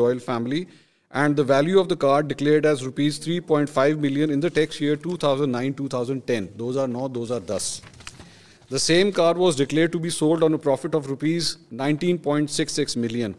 royal family and the value of the car declared as rupees 3.5 million in the tax year 2009-2010, 2009-2010. The same car was declared to be sold on a profit of rupees 19.66 million.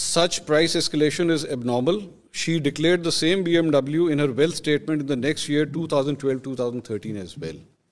Such price escalation is abnormal. She declared the same BMW in her wealth statement in the next year 2012-2013 as well.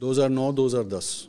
2009-2010।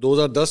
2010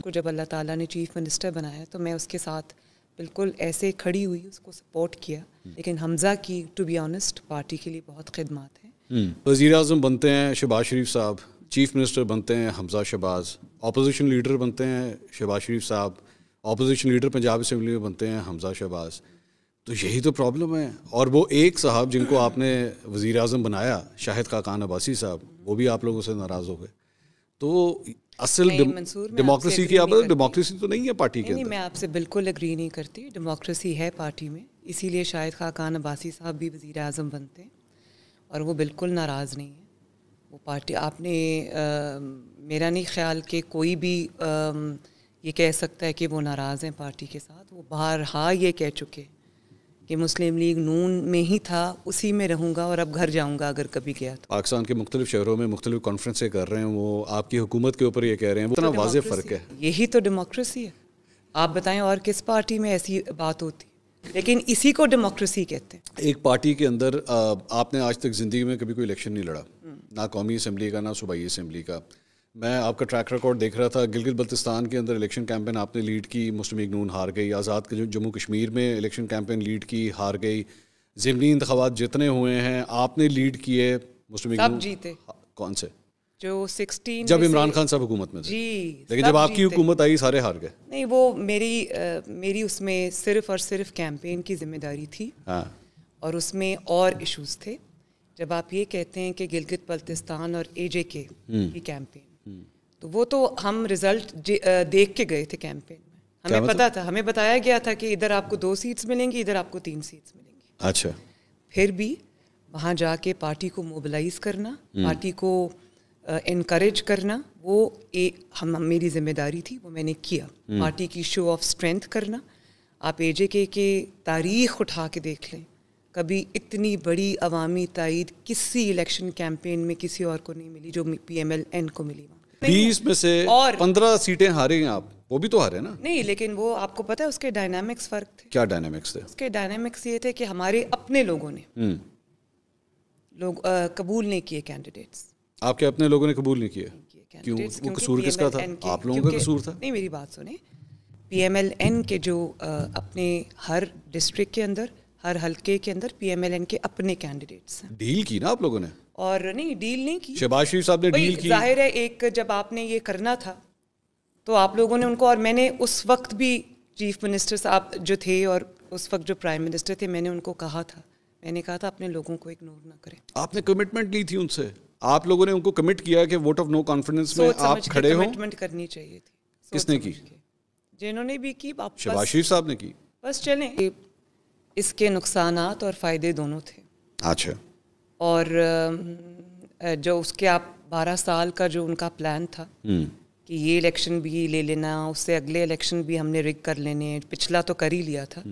کو جب اللہ تعالیٰ نے chief minister بنایا تو میں اس کے ساتھ بالکل ایسے کھڑی ہوئی, اس کو سپورٹ کیا. لیکن حمزہ کی ٹو بی آنیسٹ پارٹی کے لیے بہت خدمات ہیں. وزیر اعظم بنتے ہیں شہباز شریف صاحب, چیف منسٹر بنتے ہیں حمزہ شہباز, اپوزیشن لیڈر بنتے ہیں شہباز شریف صاحب, اپوزیشن لیڈر پنجاب اسمبلی میں بنتے ہیں حمزہ شہباز. تو یہی تو پرابلم ہے. اور وہ ایک صاحب جن کو آپ نے وزیر اعظم بنایا, شاہد خاقان عباسی صاحب, وہ بھی آپ لوگوں سے ناراض ہو گئے. تو اصل ڈیموکریسی کی آپ ڈیموکریسی تو نہیں ہے پارٹی کے اندر. میں آپ سے بالکل اگری نہیں کرتی. ڈیموکریسی ہے پارٹی میں, اسی لیے شاہد خاقان عباسی صاحب بھی وزیر اعظم بنتے ہیں اور وہ بالکل ناراض نہیں ہیں. وہ پارٹی آپ نے میرا نہیں خیال کہ کوئی بھی یہ کہہ سکتا ہے کہ وہ ناراض ہیں پارٹی کے ساتھ. وہ بارہا یہ کہہ چکے کہ مسلم لیگ نون میں ہی تھا, اسی میں رہوں گا اور اب گھر جاؤں گا اگر کبھی گیا تو. پاکستان کے مختلف شہروں میں مختلف کانفرنسیں کر رہے ہیں, وہ آپ کی حکومت کے اوپر یہ کہہ رہے ہیں, وہ اتنا واضح فرق ہے. یہی تو ڈیموکریسی ہے. آپ بتائیں اور کس پارٹی میں ایسی بات ہوتی, لیکن اسی کو ڈیموکریسی کہتے ہیں. ایک پارٹی کے اندر آپ نے آج تک زندگی میں کبھی کوئی الیکشن نہیں لڑا, نہ قومی اسمبلی کا نہ صوبائی اسمبلی کا. میں آپ کا ٹریک ریکارڈ دیکھ رہا تھا, گلگت بلتستان کے اندر الیکشن کیمپین آپ نے لیڈ کی, مسلم لیگ نون ہار گئی. آزاد جموں کشمیر میں الیکشن کیمپین لیڈ کی, ہار گئی. ضمنی انتخابات جتنے ہوئے ہیں آپ نے لیڈ کیے, مسلم لیگ سب جیتے. کون سے؟ جو 16 جب عمران خان صاحب حکومت میں تھے. جی, لیکن جب آپ کی حکومت آئی سارے ہار گئے. نہیں, وہ میری اس میں صرف اور صرف کیمپین کی ذمہ داری تھی. ہاں, اور اس میں اور ایشوز تھے. جب آپ یہ کہتے ہیں کہ گلگت بلتستان اور اے جے کے کی کیمپین, تو وہ تو ہم رزلٹ دیکھ کے گئے تھے کیمپین میں. ہمیں پتا تھا, ہمیں بتایا گیا تھا کہ ادھر آپ کو 2 سیٹس ملیں گی, ادھر آپ کو 3 سیٹس ملیں گی. اچھا. پھر بھی وہاں جا کے پارٹی کو موبلائز کرنا, پارٹی کو انکریج کرنا, وہ میری ذمہ داری تھی, وہ میں نے کیا. پارٹی کی شو آف اسٹرینتھ کرنا. آپ اے جے کے تاریخ اٹھا کے دیکھ لیں, کبھی اتنی بڑی عوامی تائید کسی الیکشن کیمپین میں کسی اور کو نہیں ملی جو پی ایم ایل این کو ملی. 20 میں سے 15 سیٹیں ہارے ہیں آپ, وہ بھی تو ہارے نا. نہیں, لیکن وہ آپ کو پتہ ہے اس کے ڈائنامکس فرق تھے. کیا ڈائنامکس تھے؟ اس کے ڈائنامکس یہ تھے کہ ہمارے اپنے لوگوں نے قبول نہیں کیے کینڈیڈیٹس. آپ کے اپنے لوگوں نے قبول نہیں کیے؟ کیوں؟ وہ قصور کس کا تھا؟ آپ لوگوں کا قصور تھا؟ نہیں, میری بات سنیں. پی ایم ایل این کے جو اپنے ہر ڈسٹرکٹ کے اندر, ہر حلقے کے اندر پی ایم ایل این کے اپنے کینڈیڈیٹس ہیں. ڈیل کی نا آپ لوگوں نے؟ اور نہیں, ڈیل نہیں کی. شہباز شریف صاحب نے ڈیل کی. ظاہر ہے, ایک جب آپ نے یہ کرنا تھا تو آپ لوگوں نے ان کو, اور میں نے اس وقت بھی چیف منسٹر صاحب جو تھے اور اس وقت جو پرائم منسٹر تھے, میں نے ان کو کہا تھا, میں نے کہا تھا اپنے لوگوں کو اگنور نہ کریں. آپ نے کمٹمنٹ لی تھی ان سے, آپ لوگوں نے ان کو کمٹ کیا کہ ووٹ آف نو کانفیڈنس میں آپ کھڑے ہوں. کمٹمنٹ کرنی چاہیے تھی. کس نے کی؟ جنہوں نے بھی کی. شہباز شریف صاحب نے کی. بس چلیں, اس کے نقصانات اور فائدے دونوں تھے. اچھا. اور جو اس کے آپ 12 سال کا جو ان کا پلان تھا کہ یہ الیکشن بھی لے لینا, اس سے اگلے الیکشن بھی ہم نے رگ کر لینے, پچھلا تو کر ہی لیا تھا,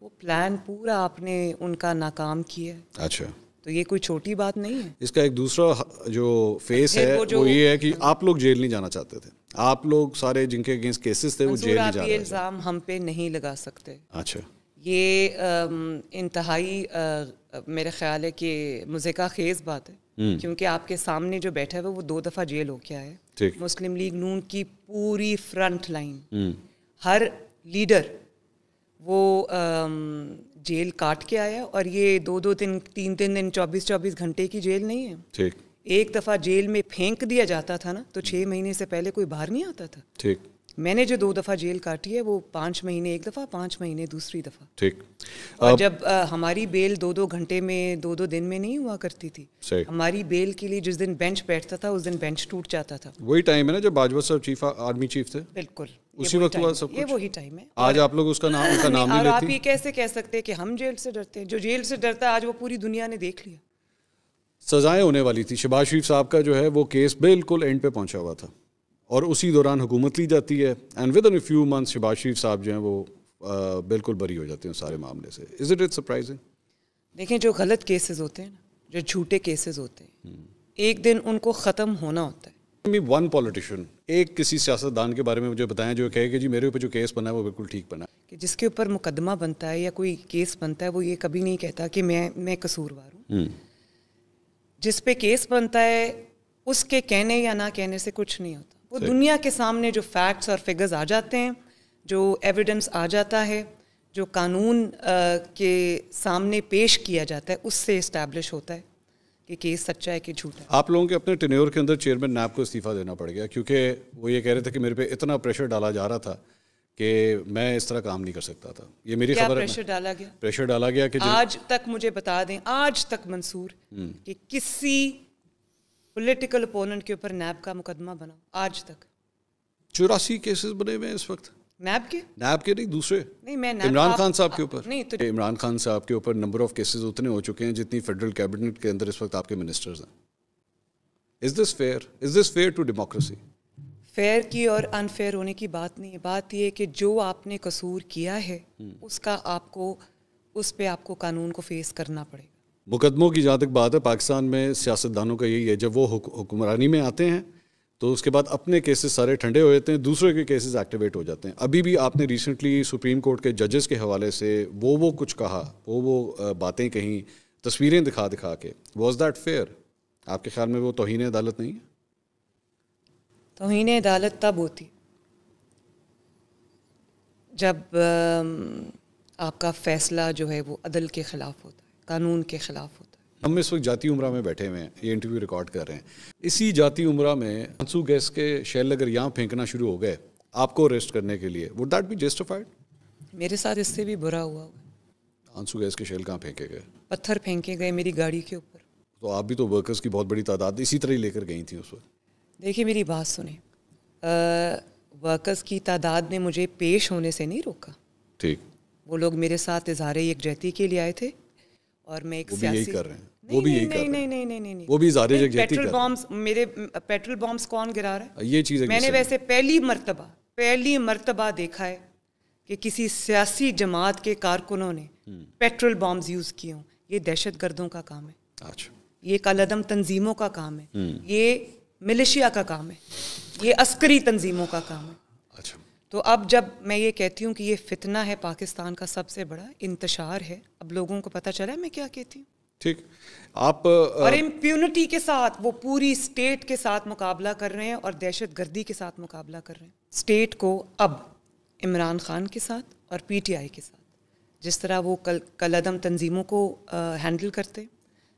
وہ پلان پورا آپ نے ان کا ناکام کیا. اچھا. تو یہ کوئی چھوٹی بات نہیں ہے. اس کا ایک دوسرا جو فیس ہے وہ یہ ہے کہ آپ لوگ جیل نہیں جانا چاہتے تھے. آپ لوگ سارے جن کے اگینسٹ کیسز تھے وہ جیل نہیں جا رہے تھے. یہ الزام ہم پہ نہیں لگا سکتے. اچھا. یہ انتہائی میرے خیال ہے کہ مضحکہ خیز بات ہے, کیونکہ آپ کے سامنے جو بیٹھا ہے وہ 2 دفعہ جیل ہو کے آیا ہے. مسلم لیگ نون کی پوری فرنٹ لائن, ہر لیڈر وہ جیل کاٹ کے آیا, اور یہ 2 دن 3 دن 24 گھنٹے کی جیل نہیں ہے. ٹھیک. ایک دفعہ جیل میں پھینک دیا جاتا تھا نا, تو 6 مہینے سے پہلے کوئی باہر نہیں آتا تھا. ٹھیک. میں نے جو 2 دفعہ جیل کاٹی ہے وہ 5 مہینے ایک دفعہ, 5 مہینے دوسری دفعہ. ٹھیک. اور جب ہماری بیل 2 گھنٹے میں 2 دن میں نہیں ہوا کرتی تھی. ہماری بیل کے لیے جس دن بینچ بیٹھتا تھا اس دن بینچ ٹوٹ جاتا تھا. وہی ٹائم ہے نا جب باجوہ صاحب چیف آرمی چیف تھے. بالکل اسی وقت ہوا سب کچھ. یہ وہی ٹائم ہے. آج آپ لوگ اس کا نام نہیں لیتے. لیتے. آپ یہ کیسے کہہ سکتے کہ ہم جیل سے ڈرتے ہیں؟ جو جیل سے ڈرتا ہے آج وہ پوری دنیا نے دیکھ لیا. سزائیں ہونے والی تھی. شہباز شریف صاحب کا جو ہے وہ کیس بالکل اینڈ پہ پہنچا ہوا تھا, اور اسی دوران حکومت لی جاتی ہے, and within a few months Shehbaz Sharif صاحب جو ہیں وہ بالکل بری ہو جاتے ہیں سارے معاملے سے. Is it surprising? دیکھیں, جو غلط کیسز ہوتے ہیں نا, جو جھوٹے کیسز ہوتے ہیں, ایک دن ان کو ختم ہونا ہوتا ہے. ون پولیٹیشین, ایک کسی سیاستدان کے بارے میں مجھے بتائیں جو کہے کہ جی میرے اوپر جو کیس بنا ہے وہ بالکل ٹھیک بنا ہے. کہ جس کے اوپر مقدمہ بنتا ہے یا کوئی کیس بنتا ہے وہ یہ کبھی نہیں کہتا کہ میں قصوروار ہوں. جس پہ کیس بنتا ہے اس کے کہنے یا نہ کہنے سے کچھ نہیں ہوتا. وہ دنیا کے سامنے جو فیکٹس اور فگرز آ جاتے ہیں, جو ایویڈنس آ جاتا ہے, جو قانون کے سامنے پیش کیا جاتا ہے, اس سے اسٹیبلش ہوتا ہے کہ کیس سچا ہے کہ جھوٹا ہے. آپ لوگوں کے اپنے ٹینیور کے اندر چیئرمین نیب کو استعفیٰ دینا پڑ گیا کیونکہ وہ یہ کہہ رہے تھے کہ میرے پہ اتنا پریشر ڈالا جا رہا تھا کہ میں اس طرح کام نہیں کر سکتا تھا. یہ میری خبر ہے. پریشر ڈالا گیا؟ پریشر ڈالا گیا کہ آج تک مجھے بتا دیں, آج تک منصور, کہ کسی پولیٹیکل اپوننٹ کے اوپر نیب کا مقدمہ بنا آج تک 84 کیسز بنے ہوئے ہیں اس وقت. نیب کے نہیں, دوسرے نہیں, میں عمران خان صاحب کے اوپر نہیں, تو عمران خان صاحب کے اوپر نمبر آف کیسز اتنے ہو چکے ہیں جتنی فیڈرل کیبنٹ کے اندر اس وقت آپ کے منسٹرز ہیں. Is this fair to democracy? Fair کی اور انفیئر ہونے کی بات نہیں ہے. بات یہ ہے کہ جو آپ نے قصور کیا ہے اس کا اس پہ آپ کو قانون کو فیس کرنا پڑے گا. مقدموں کی جہاں تک بات ہے, پاکستان میں سیاستدانوں کا یہی ہے, جب وہ حکمرانی میں آتے ہیں تو اس کے بعد اپنے کیسز سارے ٹھنڈے ہو جاتے ہیں, دوسرے کے کیسز ایکٹیویٹ ہو جاتے ہیں. ابھی بھی آپ نے ریسنٹلی سپریم کورٹ کے ججز کے حوالے سے وہ کچھ کہا, وہ باتیں کہیں, تصویریں دکھا کے. Was that fear? آپ کے خیال میں وہ توہین عدالت نہیں ہے؟ توہین عدالت تب ہوتی جب آپ کا فیصلہ جو ہے وہ عدل کے خلاف ہوتا ہے, قانون کے خلاف ہوتا ہے. ہم اس وقت جاتی عمرہ میں بیٹھے ہوئے ہیں, یہ انٹرویو ریکارڈ کر رہے ہیں. اسی جاتی عمرہ میں آنسو گیس کے شیل اگر یہاں پھینکنا شروع ہو گئے آپ کو اریسٹ کرنے کے لیے, وڈ دیٹ بی جسٹیفائڈ؟ میرے ساتھ اس سے بھی برا ہوا. آنسو گیس کے شیل کہاں پھینکے گئے؟ پتھر پھینکے گئے میری گاڑی کے اوپر. تو آپ بھی تو ورکرز کی بہت بڑی تعداد اسی طرح ہی لے کر گئی تھیں اس وقت. دیکھیے میری بات سنیں, ورکرز کی تعداد نے مجھے پیش ہونے سے نہیں روکا. ٹھیک, وہ لوگ میرے ساتھ اظہار یکجہتی کے لیے آئے تھے اور میں ایک سیاسی کر رہے ہیں, وہ بھی یہی کر رہے ہیں. نہیں, وہ بھی اظہار یکجہتی کر پیٹرول بامز, میرے پیٹرول بامز کون گرا رہا ہے؟ یہ چیز میں نے ویسے پہلی مرتبہ دیکھا ہے کہ کسی سیاسی جماعت کے کارکنوں نے پیٹرول بامز یوز کیے ہوں. یہ دہشت گردوں کا کام ہے. اچھا, یہ کالعدم تنظیموں کا کام ہے. یہ ملیشیا کا کام ہے. یہ عسکری تنظیموں کا کام ہے. اچھا, تو اب جب میں یہ کہتی ہوں کہ یہ فتنہ ہے پاکستان کا سب سے بڑا, انتشار ہے, اب لوگوں کو پتہ چلا ہے میں کیا کہتی ہوں. ٹھیک, آپ اور امپیونٹی کے ساتھ وہ پوری اسٹیٹ کے ساتھ مقابلہ کر رہے ہیں اور دہشت گردی کے ساتھ مقابلہ کر رہے ہیں. اسٹیٹ کو اب عمران خان کے ساتھ اور پی ٹی آئی کے ساتھ جس طرح وہ کالعدم تنظیموں کو ہینڈل کرتے,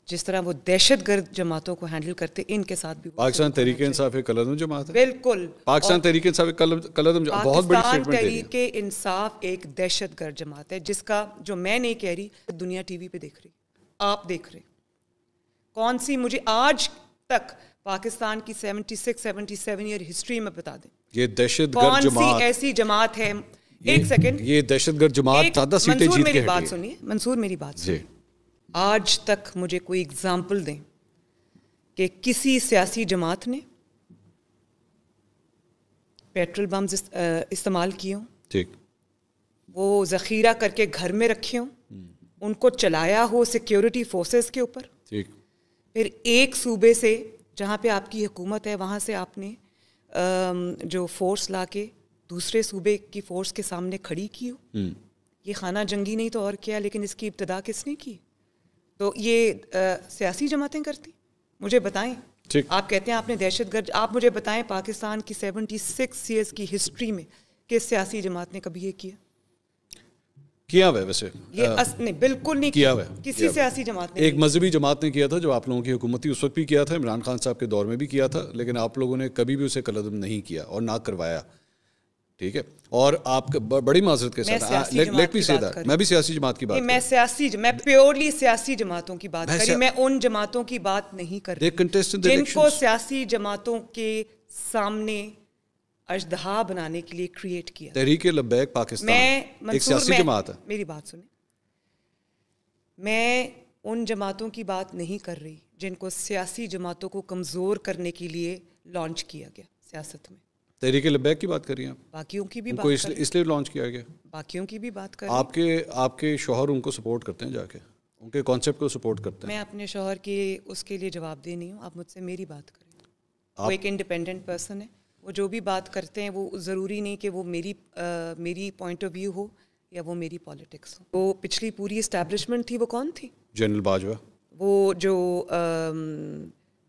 جس طرح وہ دہشت گرد جماعتوں کو ہینڈل کرتے, ان کے ساتھ بھی. پاکستان تحریک انصاف ایک کالعدم جماعت ہے. بالکل, پاکستان تحریک انصاف ایک کالعدم جماعت, بہت بڑی پاکستان اسٹیٹمنٹ تحریک انصاف ایک دہشت گرد جماعت ہے, جس کا جو میں نہیں کہہ رہی, دنیا ٹی وی پہ دیکھ رہی, آپ دیکھ رہے. کون سی مجھے آج تک پاکستان کی 76-77 ایئر ہسٹری میں بتا دیں یہ دہشت گرد کون جماعت, سی ایسی جماعت ہے. ایک سیکنڈ, یہ دہشت گرد جماعت 14 سیٹیں جیت کے میری بات سنیے, منصور میری بات سنیے. آج تک مجھے کوئی اگزامپل دیں کہ کسی سیاسی جماعت نے پیٹرول بمز استعمال کیے ہوں, ٹھیک, وہ ذخیرہ کر کے گھر میں رکھے ہوں, ان کو چلایا ہو سیکیورٹی فورسز کے اوپر, ٹھیک, پھر ایک صوبے سے جہاں پہ آپ کی حکومت ہے وہاں سے آپ نے جو فورس لا کے دوسرے صوبے کی فورس کے سامنے کھڑی کی ہو. یہ خانہ جنگی نہیں تو اور کیا, لیکن اس کی ابتدا کس نے کی؟ تو یہ سیاسی جماعتیں کرتی. مجھے بتائیں, آپ کہتے ہیں آپ نے دہشت گرد, آپ مجھے بتائیں پاکستان کی 76 ایئرس کی ہسٹری میں کس سیاسی جماعت نے کبھی یہ کیا ہوا ہے؟ ویسے یہ نہیں, بالکل نہیں کیا ہوا ہے. کسی سیاسی جماعت نے. ایک مذہبی جماعت نے کیا تھا جو آپ لوگوں کی حکومت تھی اس وقت بھی کیا تھا, عمران خان صاحب کے دور میں بھی کیا تھا, لیکن آپ لوگوں نے کبھی بھی اسے کالعدم نہیں کیا اور نہ کروایا. ٹھیک ہے, اور آپ بڑی معذرت کے ساتھ لیٹ می سے دیٹ, میں بھی سیاسی جماعت کی بات, میں پیورلی سیاسی جماعتوں کی بات کری, میں ان جماعتوں کی بات نہیں کر رہی جن کو سیاسی جماعتوں کے سامنے اژدہا بنانے کے لیے کریٹ کیا. تحریک لبیک پاکستان ایک سیاسی جماعت ہے. میری بات سنیں, میں ان جماعتوں کی بات نہیں کر رہی جن کو سیاسی جماعتوں کو کمزور کرنے کے لیے لانچ کیا گیا سیاست میں. تحریک لبیک کی بات کر رہی ہیں آپ؟ باقیوں کی بھی بات اس لیے لانچ کیا گیا, باقیوں کی بھی بات کر. آپ کے شوہر ان کو سپورٹ کرتے ہیں, جا کے ان کے کانسیپٹ کو سپورٹ کرتے ہیں. میں اپنے شوہر کی اس کے لیے جواب دہ نہیں ہوں, آپ مجھ سے میری بات کریں. وہ ایک انڈیپینڈنٹ پرسن ہے, وہ جو بھی بات کرتے ہیں وہ ضروری نہیں کہ وہ میری پوائنٹ آف ویو ہو یا وہ میری پالیٹکس ہو. وہ پچھلی پوری اسٹیبلشمنٹ تھی, وہ کون تھی؟ جنرل باجوہ, وہ جو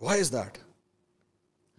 Why is that?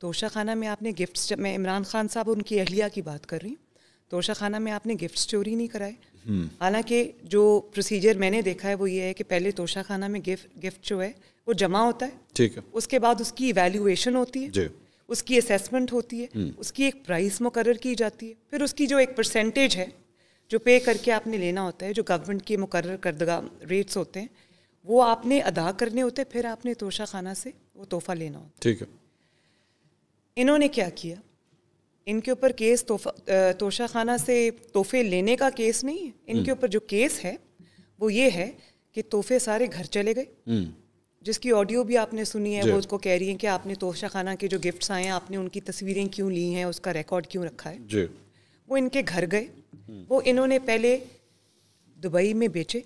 توشہ خانہ میں آپ نے گفٹس, میں عمران خان صاحب ان کی اہلیہ کی بات کر رہی ہوں, توشہ خانہ میں آپ نے گفٹس چوری نہیں کرائے. حالانکہ جو پروسیجر میں نے دیکھا ہے وہ یہ ہے کہ پہلے توشہ خانہ میں گفٹ جو ہے وہ جمع ہوتا ہے, ٹھیک ہے, اس کے بعد اس کی ایویلیویشن ہوتی ہے, جی, اس کی اسیسمنٹ ہوتی ہے, اس کی ایک پرائس مقرر کی جاتی ہے, پھر اس کی جو ایک پرسنٹیج ہے جو پے کر کے آپ نے لینا ہوتا ہے, جو گورنمنٹ کے مقرر کردہ ریٹس ہوتے ہیں وہ آپ نے ادا کرنے ہوتے ہیں, پھر آپ نے توشہ خانہ سے وہ تحفہ لینا ہوتا ہے. ٹھیک ہے. انہوں نے کیا کیا, ان کے اوپر کیس توشہ خانہ سے تحفے لینے کا کیس نہیں ہے, ان کے اوپر جو کیس ہے وہ یہ ہے کہ تحفے سارے گھر چلے گئے, جس کی آڈیو بھی آپ نے سنی ہے, وہ اس کو کہہ رہی ہیں کہ آپ نے توشہ خانہ کے جو گفٹس آئے ہیں آپ نے ان کی تصویریں کیوں لی ہیں, اس کا ریکارڈ کیوں رکھا ہے. جی, وہ ان کے گھر گئے, وہ انہوں نے پہلے دبئی میں بیچے,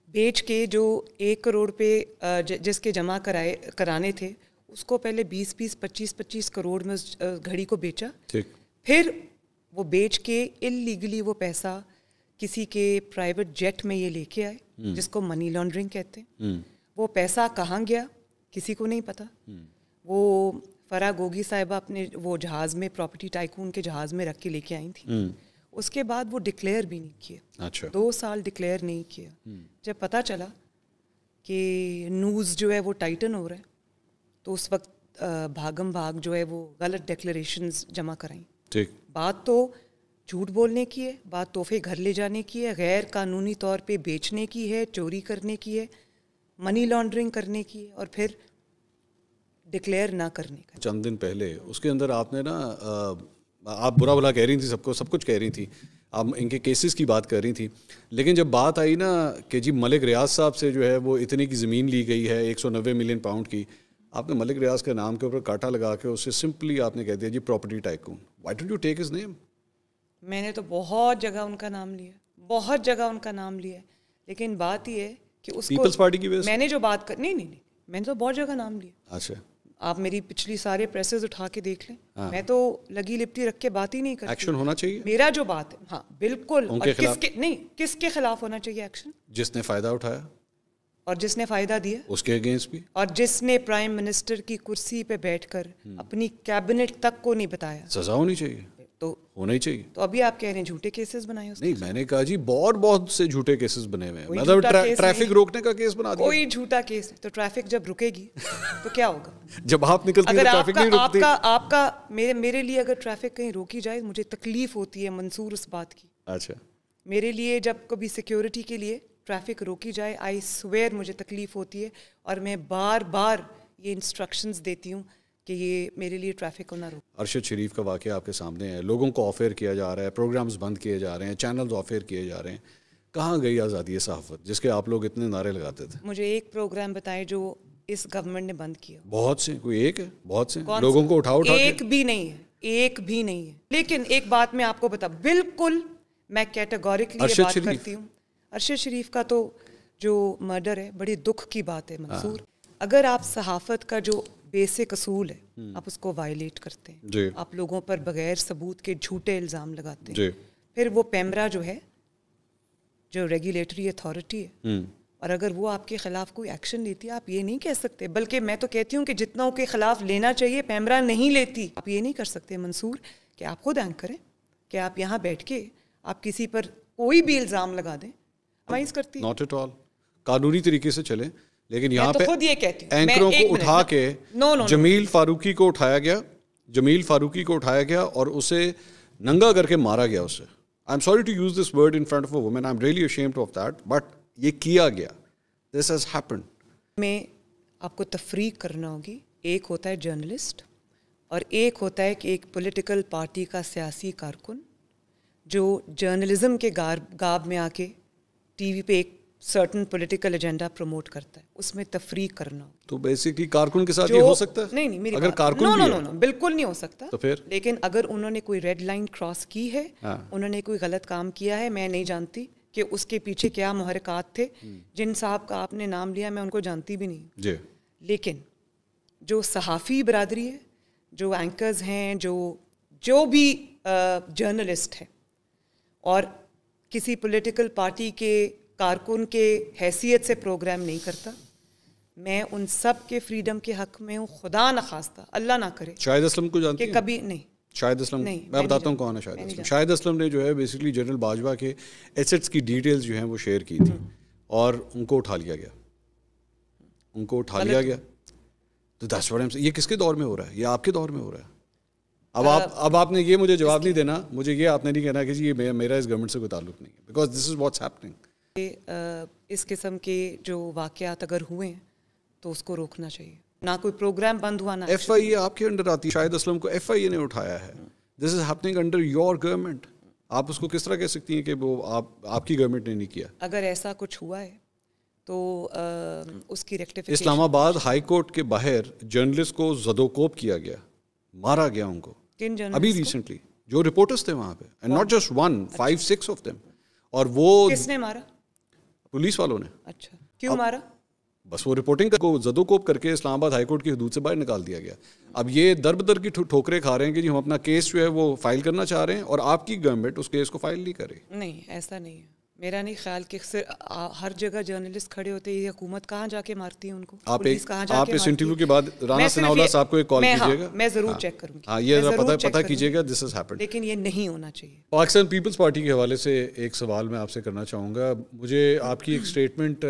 بیچ کے جو 1 کروڑ پہ جس کے جمع کرانے تھے اس کو پہلے 20-25 کروڑ میں اس گھڑی کو بیچا. پھر وہ بیچ کے اللیگلی وہ پیسہ کسی کے پرائیویٹ جیٹ میں یہ لے کے آئے, جس کو منی لانڈرنگ کہتے ہیں. وہ پیسہ کہاں گیا کسی کو نہیں پتا. وہ فرح گوگی صاحبہ اپنے وہ جہاز میں, پراپرٹی ٹائکون کے جہاز میں رکھ کے لے کے آئی تھیں. اس کے بعد وہ ڈکلیئر بھی نہیں کیے, 2 سال ڈکلیئر نہیں کیا. جب پتہ چلا کہ نیوز جو ہے وہ ٹائٹن ہو رہا ہے تو اس وقت بھاگم بھاگ جو ہے وہ غلط ڈیکلریشنز جمع کرائیں. ٹھیک, بات تو جھوٹ بولنے کی ہے, بات تحفے گھر لے جانے کی ہے, غیر قانونی طور پہ بیچنے کی ہے, چوری کرنے کی ہے, منی لانڈرنگ کرنے کی ہے, اور پھر ڈکلیئر نہ کرنے کا. چند دن پہلے اس کے اندر آپ نے نا, آپ برا بھلا کہہ رہی تھی, سب کو سب کچھ کہہ رہی تھی, آپ ان کے کیسز کی بات کر رہی تھی, لیکن جب بات آئی نا کہ جی ملک ریاض صاحب سے جو ہے وہ اتنے کی زمین لی گئی ہے 190 ملین پاؤنڈ کی, آپ نے ملک ریاض کے نام کے اوپر کاٹا لگا کے اسے سمپلی آپ نے کہہ دیا جی property tycoon. Why don't you take his name? میں نے تو بہت جگہ ان کا نام لیا, بہت جگہ ان کا نام لیا, لیکن بات یہ ہے کہ اس کو پیپلز پارٹی کی وجہ سے میں نے جو بات کر نہیں, میں نے تو بہت جگہ نام لیا. اچھا, آپ میری پچھلی سارے پریسز اٹھا کے دیکھ لیں, میں تو لگی لپٹی رکھ کے بات ہی نہیں کرتی. ایکشن ہونا چاہیے میرا جو بات ہے, ہاں بالکل. ان کے خلاف نہیں, کس کے خلاف ہونا چاہیے ایکشن؟ جس نے فائدہ اٹھایا اور جس نے فائدہ دیا اس کے اگینسٹ بھی, اور جس نے پرائم منسٹر کی کرسی پہ بیٹھ کر اپنی کیبنٹ تک کو نہیں بتایا. سزا ہونی چاہیے, تو ہونا ہی چاہیے. تو ابھی آپ کہہ رہے ہیں جھوٹے کیسز بنائے اس نہیں, میں نے کہا جی بہت سے جھوٹے کیسز بنے ہوئے ہیں, کوئی مطلب جھوٹا کیس ٹریفک نہیں. روکنے کا کیس بنا دیا. کوئی جھوٹا کیس تو ٹریفک جب رکے گی تو کیا ہوگا؟ جب آپ نکلتی ہیں اگر تو ٹریفک نہیں رکتی. آپ کا میرے لیے اگر ٹریفک کہیں روکی جائے مجھے تکلیف ہوتی ہے منصور اس بات کی. اچھا, میرے لیے جب کبھی سیکیورٹی کے لیے ٹریفک روکی جائے, آئی سویئر مجھے تکلیف ہوتی ہے, اور میں بار بار یہ انسٹرکشنز دیتی ہوں کہ یہ میرے لیے ٹریفک کو نہ روکے. ارشد شریف کا واقعہ آپ کے سامنے ہے, لوگوں کو آفیئر کیا جا رہا ہے, پروگرامز بند کیے جا رہے ہیں, چینلز آفیئر کیے جا رہے ہیں. کہاں گئی آزادی صحافت جس کے آپ لوگ اتنے نعرے لگاتے تھے؟ مجھے ایک پروگرام بتائیں جو اس گورنمنٹ نے بند کیا. بہت سے, کوئی ایک ہے, بہت سے لوگوں کو اٹھا ایک بھی نہیں ہے, ایک بھی نہیں ہے. لیکن ایک بات میں آپ کو بتا, بالکل میں کیٹیگوریکلی یہ بات کرتی ہوں, ارشد شریف کا تو جو مرڈر ہے بڑی دکھ کی بات ہے منصور. اگر آپ صحافت کا جو بیسک اصول ہے آپ اس کو وائلیٹ کرتے ہیں, آپ لوگوں پر بغیر ثبوت کے جھوٹے الزام لگاتے ہیں, پھر وہ پیمرا جو ہے جو ریگولیٹری اتھارٹی ہے, اور اگر وہ آپ کے خلاف کوئی ایکشن لیتی ہے, آپ یہ نہیں کہہ سکتے, بلکہ میں تو کہتی ہوں کہ جتنوں کے خلاف لینا چاہیے پیمرا نہیں لیتی. آپ یہ نہیں کر سکتے منصور کہ آپ خود اینک کریں, کہ آپ یہاں بیٹھ کے آپ کسی پر کوئی بھی الزام لگا دیں. کرتی ناٹ ایٹ آل, قانونی طریقے سے چلیں. لیکن یہاں پہ خود یہ کہتی ہوں, اینکروں کو اٹھا کے جمیل فاروقی کو اٹھایا گیا, جمیل فاروقی کو اٹھایا گیا اور اسے ننگا کر کے مارا گیا. اسے I am sorry to use this word in front of a woman, I am really ashamed of that, but یہ کیا گیا. This has happened. میں آپ کو تفریق کرنا ہوگی, ایک ہوتا ہے جرنلسٹ اور ایک ہوتا ہے کہ ایک پولیٹیکل پارٹی کا سیاسی کارکن جو جرنلزم کے گاب میں آ کے ٹی وی پہ ایک سرٹن پولیٹیکل ایجنڈا پروموٹ کرتا ہے. اس میں تفریق کرنا ہو تو بیسکلی کارکن کے ساتھ یہ ہو سکتا ہے. نہیں میری اگر کارکن بھی ہے بالکل نہیں ہو سکتا. تو پھر لیکن اگر انہوں نے کوئی ریڈ لائن کراس کی ہے, انہوں نے کوئی غلط کام کیا ہے, میں نہیں جانتی کہ اس کے پیچھے کیا محرکات تھے. جن صاحب کا آپ نے نام لیا میں ان کو جانتی بھی نہیں جی, لیکن جو صحافی برادری ہے, جو اینکرز ہیں, جو بھی جرنلسٹ ہے اور کسی پولیٹیکل پارٹی کے کارکن کے حیثیت سے پروگرام نہیں کرتا, میں ان سب کے فریڈم کے حق میں ہوں. خدا نخواستہ اللہ نہ کرے شاہد اسلم کو جانتی کہ ہیں؟ کبھی نہیں. شاہد اسلم میں بتاتا ہوں کون ہے شاہد اسلم. شاہد اسلم نے جو ہے بیسکلی جنرل باجوہ کے ایسٹس کی ڈیٹیلز جو ہیں وہ شیئر کی تھی اور ان کو اٹھا لیا گیا. تو دیٹس واٹ یہ کس کے دور میں ہو رہا ہے؟ یہ آپ کے دور میں ہو رہا ہے. اب آپ نے یہ مجھے جواب نہیں دینا, مجھے یہ آپ نے نہیں کہنا کہ جی یہ میرا اس گورنمنٹ سے کوئی تعلق نہیں ہے, because this is what's happening. اس قسم کے جو واقعات اگر ہوئے ہیں تو اس کو روکنا چاہیے. نہ کوئی پروگرام بند ہوا, نہ ایف آئی اے آپ کے انڈر آتی ہے. شاہد اسلم کو ایف آئی اے نے اٹھایا ہے. This is happening under your government. آپ اس کو کس طرح کہہ سکتی ہیں کہ وہ آپ کی گورنمنٹ نے نہیں کیا؟ اگر ایسا کچھ ہوا ہے تو اس کی ریکٹیفیکیشن. اسلام آباد ہائی کورٹ کے باہر جرنلسٹ کو زدوکوب کیا گیا, مارا گیا ان کو ابھی ریسنٹلی, جو رپورٹرز تھے وہاں پہ, and not just 1, 5, 6 of them. اور وہ کس نے مارا؟ پولیس والوں نے. اچھا, کیوں مارا؟ بس وہ رپورٹنگ کو زدوکوب کر کے اسلام آباد ہائی کورٹ کی حدود سے باہر نکال دیا گیا. اب یہ در بدر کی ٹھوکریں کھا رہے ہیں کہ جی ہم اپنا کیس جو ہے وہ فائل کرنا چاہ رہے ہیں اور آپ کی گورنمنٹ اس کیس کو فائل نہیں کر رہی. نہیں, ایسا نہیں ہے. میرا نہیں خیال کہ ہر جگہ جرنلسٹ کھڑے ہوتے ہیں. یہ حکومت کہاں جا کے مارتی ہے ان کو؟ آپ اس انٹرویو کے بعد رانا ثناء اللہ صاحب کو ایک کال کیجیے گا. میں ضرور چیک کروں گی. ہاں, یہ پتہ کیجیے گا دس از ہیپنڈ. لیکن یہ نہیں ہونا چاہیے. پاکستان پیپلز پارٹی کے حوالے سے ایک سوال میں آپ سے کرنا چاہوں گا. مجھے آپ کی ایک اسٹیٹمنٹ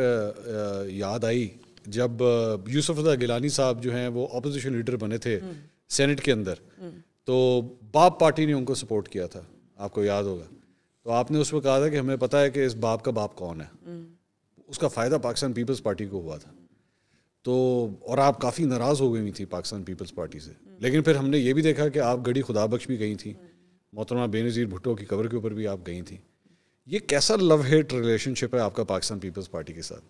یاد آئی جب یوسف رضا گیلانی صاحب جو ہیں وہ اپوزیشن لیڈر بنے تھے سینٹ کے اندر, تو باپ پارٹی نے ان کو سپورٹ کیا تھا, آپ کو یاد ہوگا. تو آپ نے اس میں کہا تھا کہ ہمیں پتہ ہے کہ اس باپ کا باپ کون ہے. اس کا فائدہ پاکستان پیپلز پارٹی کو ہوا تھا. تو اور آپ کافی ناراض ہو گئی تھی پاکستان پیپلز پارٹی سے. لیکن پھر ہم نے یہ بھی دیکھا کہ آپ گڑی خدا بخش بھی گئی تھیں, محترمہ بے نظیر بھٹو کی قبر کے اوپر بھی آپ گئی تھیں. یہ کیسا لو ہیٹ ریلیشن شپ ہے آپ کا پاکستان پیپلز پارٹی کے ساتھ؟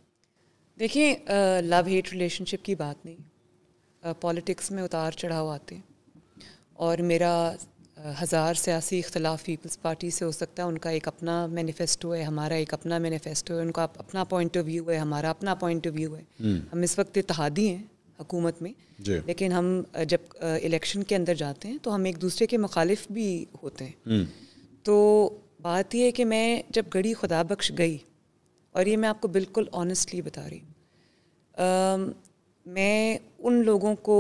دیکھیں, لو ہیٹ ریلیشن شپ کی بات نہیں. پولیٹکس میں اتار چڑھاؤ آتے ہیں, اور میرا 1000 سیاسی اختلاف پیپلز پارٹی سے ہو سکتا ہے. ان کا ایک اپنا مینیفیسٹو ہے, ہمارا ایک اپنا مینیفیسٹو ہے. ان کا اپنا پوائنٹ آف ویو ہے, ہمارا اپنا پوائنٹ آف ویو ہے. ہم اس وقت اتحادی ہیں حکومت میں, لیکن ہم جب الیکشن کے اندر جاتے ہیں تو ہم ایک دوسرے کے مخالف بھی ہوتے ہیں. تو بات یہ ہے کہ میں جب گڑی خدا بخش گئی, اور یہ میں آپ کو بالکل آنیسٹلی بتا رہی ہوں, میں ان لوگوں کو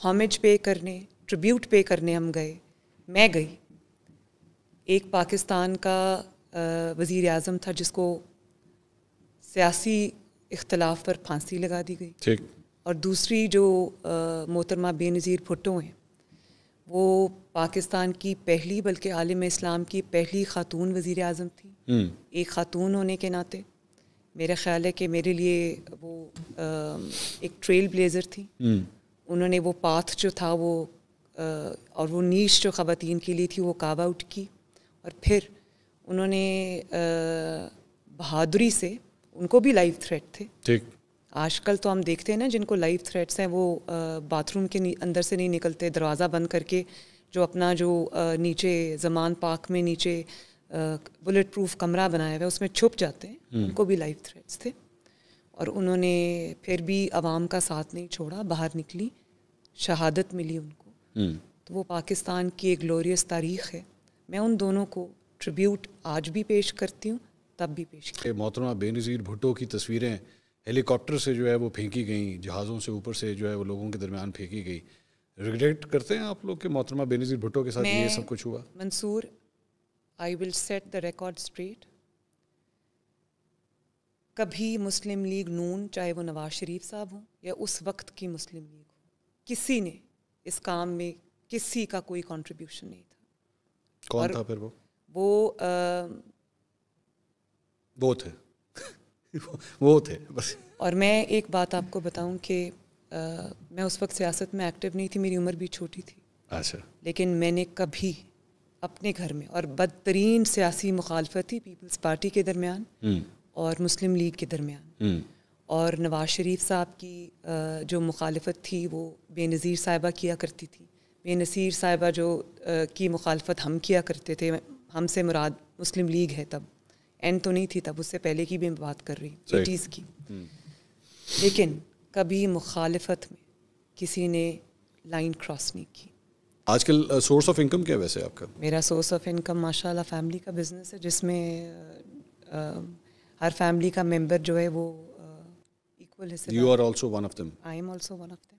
ہومیج پے کرنے, ٹریبیوٹ پے کرنے ہم گئے. میں گئی. ایک پاکستان کا وزیر اعظم تھا جس کو سیاسی اختلاف پر پھانسی لگا دی گئی, اور دوسری جو محترمہ بے نظیر بھٹو ہیں, وہ پاکستان کی پہلی بلکہ عالم اسلام کی پہلی خاتون وزیر اعظم تھی. ایک خاتون ہونے کے ناطے میرا خیال ہے کہ میرے لیے وہ ایک ٹریل بلیزر تھی. انہوں نے وہ پاتھ جو تھا وہ اور وہ نیش جو خواتین کے لیے تھی وہ کاو آؤٹ کی, اور پھر انہوں نے بہادری سے, ان کو بھی لائف تھریٹ تھے. آج کل تو ہم دیکھتے ہیں نا جن کو لائف تھریٹس ہیں وہ باتھ روم کے اندر سے نہیں نکلتے, دروازہ بند کر کے جو اپنا جو نیچے زمان پاک میں نیچے بلٹ پروف کمرہ بنایا ہوا ہے اس میں چھپ جاتے ہیں. ان کو بھی لائف تھریٹس تھے, اور انہوں نے پھر بھی عوام کا ساتھ نہیں چھوڑا, باہر نکلی, شہادت ملی ان کو. تو وہ پاکستان کی ایک گلوریس تاریخ ہے. میں ان دونوں کو ٹریبیوٹ آج بھی پیش کرتی ہوں, تب بھی پیش کی. محترمہ بے نظیر بھٹو کی تصویریں ہیلی کاپٹر سے جو ہے وہ پھینکی گئیں, جہازوں سے اوپر سے جو ہے وہ لوگوں کے درمیان پھینکی گئی. ریگریٹ کرتے ہیں آپ لوگ کہ محترمہ بے نظیر بھٹو کے ساتھ یہ سب کچھ ہوا؟ منصور, آئی ول سیٹ دا ریکارڈ اسٹریٹ. کبھی مسلم لیگ نون, چاہے وہ نواز شریف صاحب ہوں یا اس وقت کی مسلم لیگ ہو, کسی نے اس کام میں کسی کا کوئی کنٹریبیوشن نہیں تھا. کون تھا پھر وہ تھے بس. اور میں ایک بات آپ کو بتاؤں کہ میں اس وقت سیاست میں ایکٹیو نہیں تھی, میری عمر بھی چھوٹی تھی. اچھا. لیکن میں نے کبھی اپنے گھر میں, اور بدترین سیاسی مخالفت تھی پیپلز پارٹی کے درمیان اور مسلم لیگ کے درمیان, اور نواز شریف صاحب کی جو مخالفت تھی وہ بے نظیر صاحبہ کیا کرتی تھی. بے نظیر صاحبہ جو کی مخالفت ہم کیا کرتے تھے, ہم سے مراد مسلم لیگ ہے. تب اینڈ تو نہیں تھی, تب اس سے پہلے کی بھی میں بات کر رہی ہوں, 80s کی. لیکن کبھی مخالفت میں کسی نے لائن کراس نہیں کی. آج کل سورس آف انکم کیا ویسے آپ کا؟ میرا سورس آف انکم ماشاء اللہ فیملی کا بزنس ہے, جس میں ہر فیملی کا ممبر جو ہے وہ You are also one of them. I am also one of them.